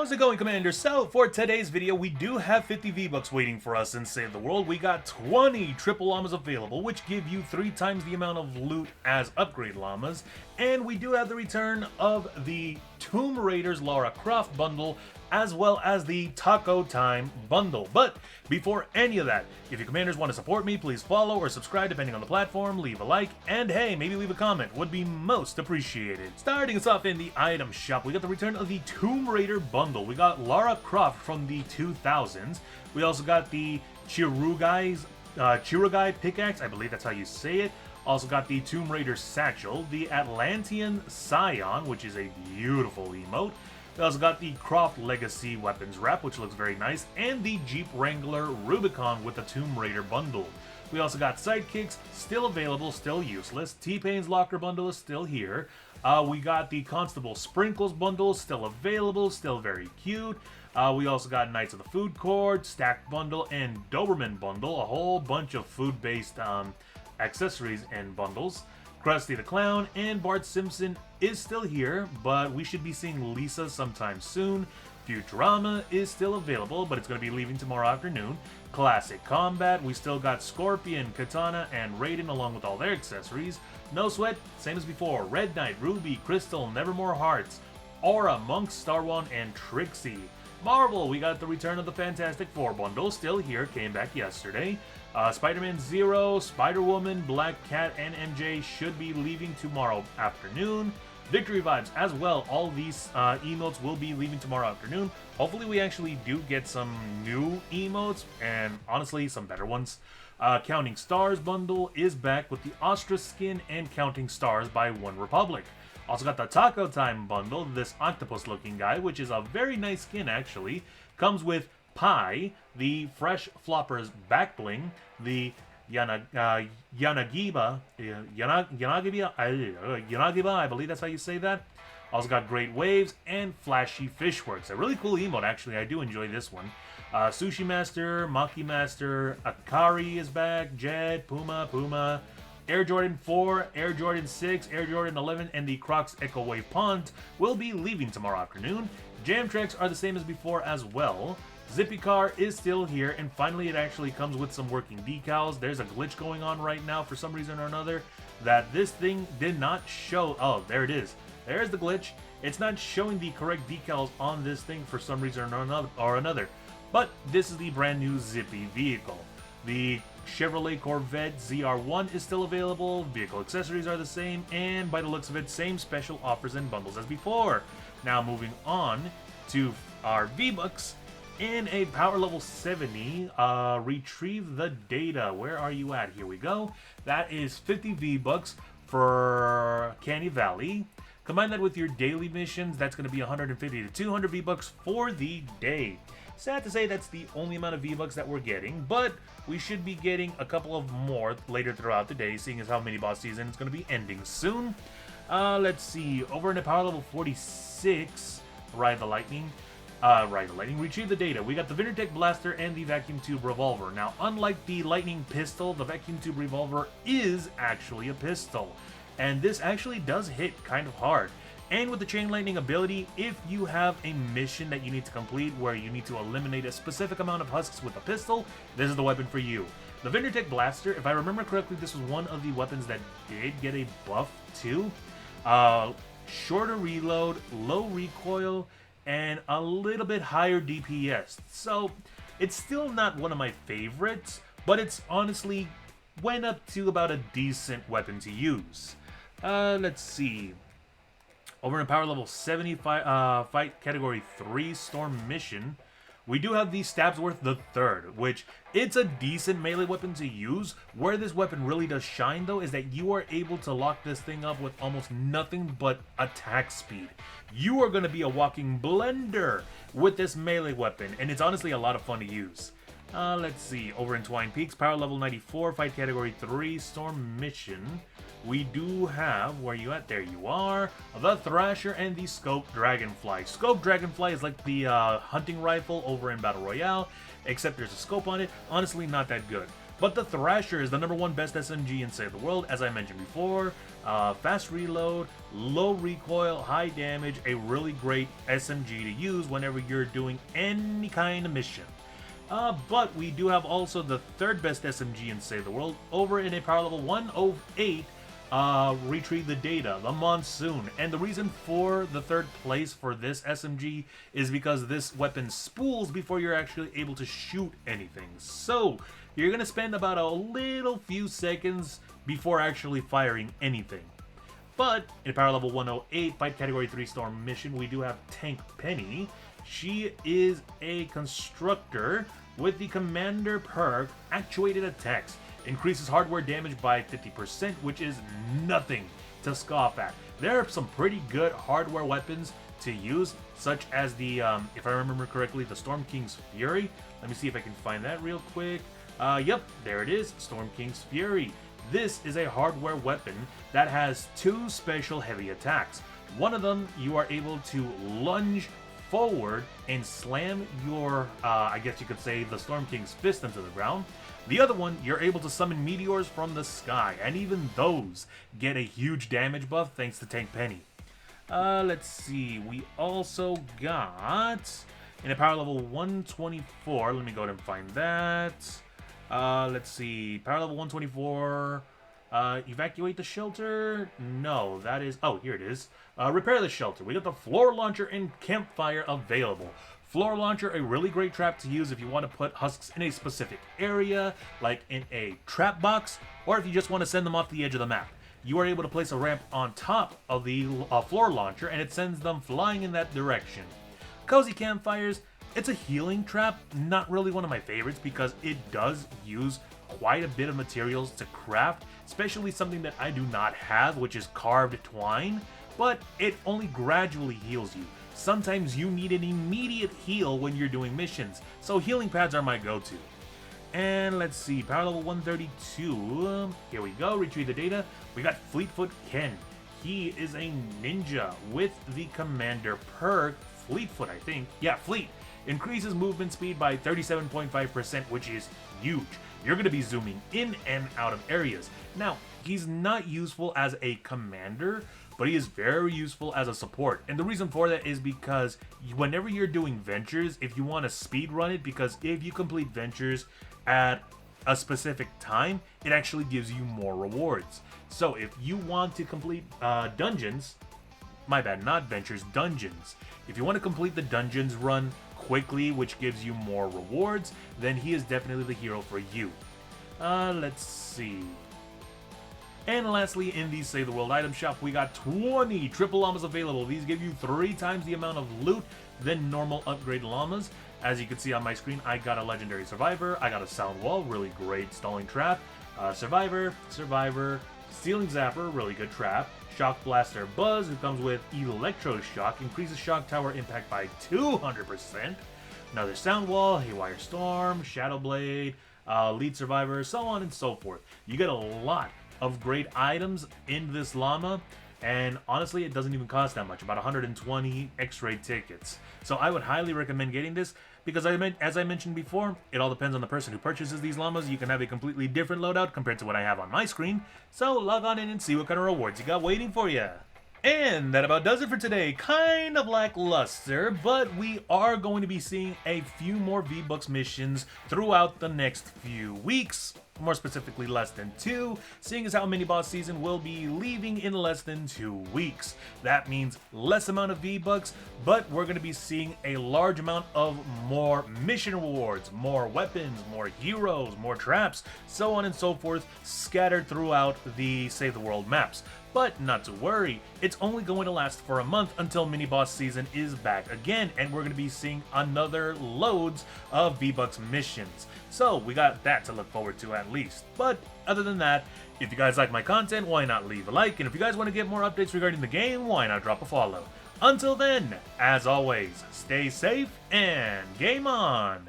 How's it going, Commander? So, for today's video, we do have 50 V-Bucks waiting for us in Save the World. We got 20 Triple Llamas available, which give you 3 times the amount of loot as Upgrade Llamas. And we do have the return of the Tomb Raider's Lara Croft bundle, as well as the Taco Time bundle. But before any of that, if your commanders want to support me, please follow or subscribe depending on the platform, leave a like, and hey, maybe leave a comment, would be most appreciated. Starting us off in the item shop, we got the return of the Tomb Raider bundle. We got Lara Croft from the 2000s. We also got the Chirugai pickaxe, I believe that's how you say it. Also got the Tomb Raider satchel, the Atlantean Scion, which is a beautiful emote. We also got the Croft Legacy weapons wrap, which looks very nice, and the Jeep Wrangler Rubicon with the Tomb Raider bundle. We also got sidekicks, still available, still useless. T-Pain's Locker bundle is still here. We got the Constable Sprinkles bundle, still available, still very cute. We also got Knights of the Food Court, Stacked bundle, and Doberman bundle. A whole bunch of food-based accessories and bundles. Krusty the Clown and Bart Simpson is still here, but we should be seeing Lisa sometime soon. Futurama is still available, but it's going to be leaving tomorrow afternoon. Classic Combat, we still got Scorpion, Katana, and Raiden along with all their accessories. No Sweat, same as before. Red Knight, Ruby, Crystal, Nevermore Hearts, Aura, Monk, Star One, and Trixie. Marvel, we got the return of the Fantastic Four bundle, still here, came back yesterday. Spider-Man Zero, Spider-Woman, Black Cat, and MJ should be leaving tomorrow afternoon. Victory Vibes as well, all these emotes will be leaving tomorrow afternoon. Hopefully we actually do get some new emotes, and honestly, some better ones. Counting Stars bundle is back with the Ostrich skin and Counting Stars by One Republic. Also got the Taco Time bundle, this octopus looking guy, which is a very nice skin actually. Comes with Pie, the Fresh Floppers back bling, the Yanagiba, I believe that's how you say that. Also got Great Waves and Flashy Fishworks. A really cool emote actually, I do enjoy this one. Sushi Master, Maki Master, Akari is back, Jed, Puma, Air Jordan 4, Air Jordan 6, Air Jordan 11, and the Crocs Echo Wave Pond will be leaving tomorrow afternoon. Jam Tracks are the same as before as well. Zippy Car is still here, and finally it actually comes with some working decals. There's a glitch going on right now for some reason or another that this thing did not show. Oh, there it is. There's the glitch. It's not showing the correct decals on this thing for some reason or another. But this is the brand new Zippy vehicle. The Chevrolet Corvette ZR1 is still available, vehicle accessories are the same, and by the looks of it, same special offers and bundles as before. Now moving on to our V-Bucks. In a power level 70, retrieve the data. Where are you at? Here we go. That is 50 V-Bucks for Canny Valley. Combine that with your daily missions, that's going to be 150 to 200 V-Bucks for the day. Sad to say that's the only amount of V-Bucks that we're getting, but we should be getting a couple of more later throughout the day, seeing as how mini-boss season is going to be ending soon. Let's see, over in the power level 46, Ride the Lightning, retrieve the data. We got the Vindertech Blaster and the Vacuum Tube Revolver. Now, unlike the Lightning Pistol, the Vacuum Tube Revolver is actually a pistol, and this actually does hit kind of hard. And with the Chain Lightning ability, if you have a mission that you need to complete where you need to eliminate a specific amount of husks with a pistol, this is the weapon for you. The Vindertech Blaster, if I remember correctly, this was one of the weapons that did get a buff too. Shorter reload, low recoil, and a little bit higher DPS. So it's still not one of my favorites, but it's honestly went up to about a decent weapon to use. Let's see. Over in power level 70 fight category 3 storm mission, we do have the Stabsworth the Third, which it's a decent melee weapon to use. Where this weapon really does shine though is that you are able to lock this thing up with almost nothing but attack speed. You are going to be a walking blender with this melee weapon, and it's honestly a lot of fun to use. Let's see, over in Twine Peaks, power level 94, fight category 3, storm mission. We do have, where you at? There you are, the Thrasher and the Scope Dragonfly. Scope Dragonfly is like the hunting rifle over in Battle Royale, except there's a scope on it. Honestly, not that good. But the Thrasher is the #1 best SMG in Save the World, as I mentioned before. Fast reload, low recoil, high damage, a really great SMG to use whenever you're doing any kind of mission. But we do have also the 3rd best SMG in Save the World over in a power level 108. Retrieve the Data, the Monsoon. And the reason for the 3rd place for this SMG is because this weapon spools before you're actually able to shoot anything. So you're going to spend about a little few seconds before actually firing anything. But in power level 108, fight category 3 storm mission, we do have Tank Penny. She is a constructor with the commander perk Actuated Attacks. Increases hardware damage by 50%, which is nothing to scoff at. There are some pretty good hardware weapons to use, such as the, if I remember correctly, the Storm King's Fury. Let me see if I can find that real quick. Yep, there it is, Storm King's Fury. This is a hardware weapon that has 2 special heavy attacks. One of them, you are able to lunge forward and slam your, I guess you could say, the Storm King's fist into the ground. The other one, you're able to summon meteors from the sky, and even those get a huge damage buff thanks to Tank Penny. Let's see, we also got, in a power level 124, let me go ahead and find that. Let's see, power level 124, evacuate the shelter? No, that is, oh, here it is. Repair the shelter. We got the floor launcher and campfire available. Floor launcher, a really great trap to use if you want to put husks in a specific area, like in a trap box, or if you just want to send them off the edge of the map. You are able to place a ramp on top of the floor launcher, and it sends them flying in that direction. Cozy campfires, it's a healing trap, not really one of my favorites because it does use quite a bit of materials to craft, especially something that I do not have, which is carved twine, but it only gradually heals you. Sometimes you need an immediate heal when you're doing missions, so healing pads are my go-to. And let's see, power level 132, here we go, retrieve the data. We got Fleetfoot Ken. He is a ninja with the commander perk, Fleetfoot I think, yeah, Fleet. Increases movement speed by 37.5%, which is huge. You're going to be zooming in and out of areas. Now, he's not useful as a commander, but he is very useful as a support. And the reason for that is because whenever you're doing ventures, if you want to speed run it, because if you complete ventures at a specific time, it actually gives you more rewards. So if you want to complete dungeons, my bad, not ventures, dungeons. If you want to complete the dungeons run quickly, which gives you more rewards, then he is definitely the hero for you. Let's see. And lastly, in the Save the World item shop, we got 20 Triple Llamas available. These give you 3 times the amount of loot than normal upgrade llamas. As you can see on my screen, I got a Legendary Survivor, I got a Sound Wall, really great stalling trap, Survivor, Stealing Zapper, really good trap, Shock Blaster Buzz, who comes with Electro Shock, increases Shock Tower impact by 200%, another Sound Wall, Haywire Storm, Shadow Blade, Lead Survivor, so on and so forth. You get a lot of great items in this llama, and honestly, it doesn't even cost that much, about 120 X-ray tickets. So I would highly recommend getting this, because as I mentioned before, it all depends on the person who purchases these llamas. You can have a completely different loadout compared to what I have on my screen, so log on in and see what kind of rewards you got waiting for you. And that about does it for today. Kind of lackluster, but we are going to be seeing a few more Vbucks missions throughout the next few weeks. More specifically, less than 2, seeing as how mini-boss season will be leaving in less than 2 weeks. That means less amount of Vbucks, but we're going to be seeing a large amount of more mission rewards, more weapons, more heroes, more traps, so on and so forth, scattered throughout the Save the World maps. But not to worry, it's only going to last for a month until mini-boss season is back again, and we're going to be seeing another loads of Vbucks missions. So we got that to look forward to at least. But other than that, if you guys like my content, why not leave a like? And if you guys want to get more updates regarding the game, why not drop a follow? Until then, as always, stay safe and game on!